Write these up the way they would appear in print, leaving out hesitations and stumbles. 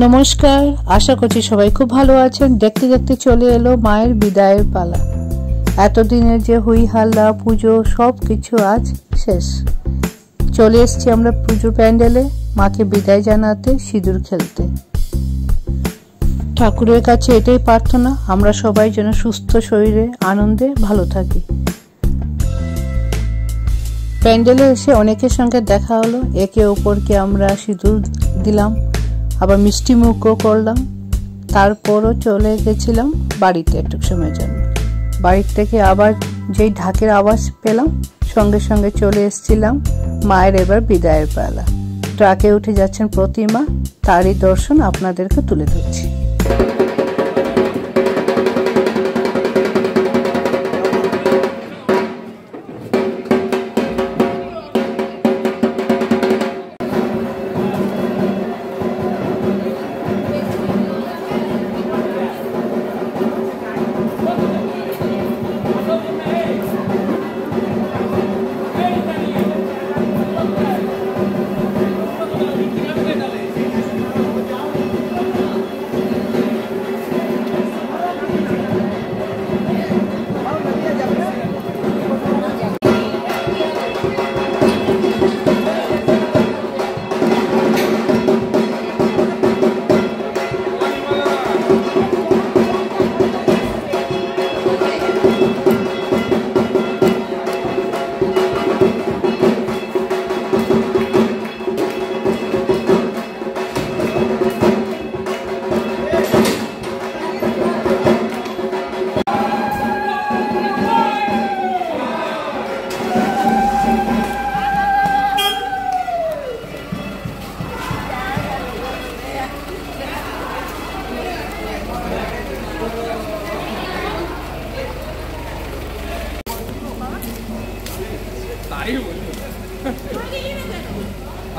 নমস্কার, আশা করছি সবাই খুব ভালো আছেন। দেখতে দেখতে চলে এলো মায়ের বিদায়ের পালা। এতদিনের যে হুই হাল্লা পুজো সব কিছু আজ শেষ। চলে এসেছি আমরা পুজো প্যান্ডেলে মাকে বিদায় জানাতে, সিঁদুর খেলতে। ঠাকুরের কাছে এটাই প্রার্থনা আমরা সবাই যেন সুস্থ শরীরে আনন্দে ভালো থাকি। প্যান্ডেলে এসে অনেকের সঙ্গে দেখা হলো, একে অপরকে আমরা সিঁদুর দিলাম, আবার মিষ্টি মুখও করলাম। তারপরও চলে গেছিলাম বাড়িতে একটু সময়ের জন্য। বাড়ির থেকে আবার যেই ঢাকের আওয়াজ পেলাম সঙ্গে সঙ্গে চলে এসেছিলাম মায়ের এবার বিদায়ের পালা। ট্রাকে উঠে যাচ্ছেন প্রতিমা, তারই দর্শন আপনাদেরকে তুলে ধরছি।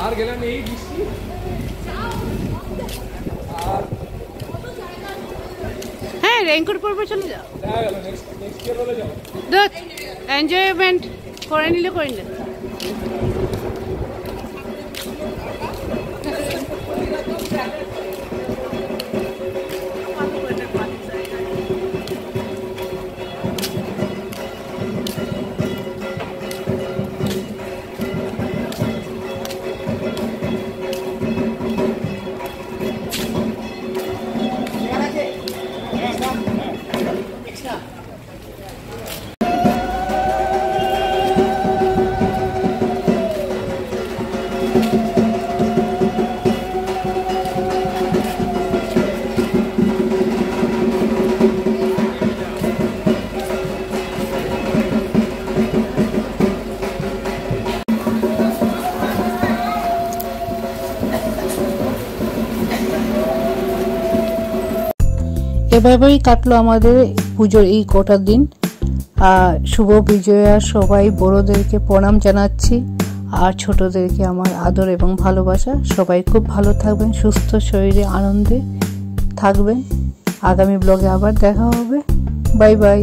আর গেলাম এই বৃষ্টি আর হ্যাঁ রেইনকোট পরবে, চলে যাও। নেক্সট ইয়ার বলে যাও, এনজয়মেন্ট করে নিলে করে নিলে। এভাবেই কাটলো আমাদের পুজোর এই কটা দিন। শুভ বিজয়া। সবাই বড়োদেরকে প্রণাম জানাচ্ছি আর ছোটদেরকে আমার আদর এবং ভালোবাসা। সবাই খুব ভালো থাকবেন, সুস্থ শরীরে আনন্দে থাকবেন। আগামী ব্লগে আবার দেখা হবে। Bye bye.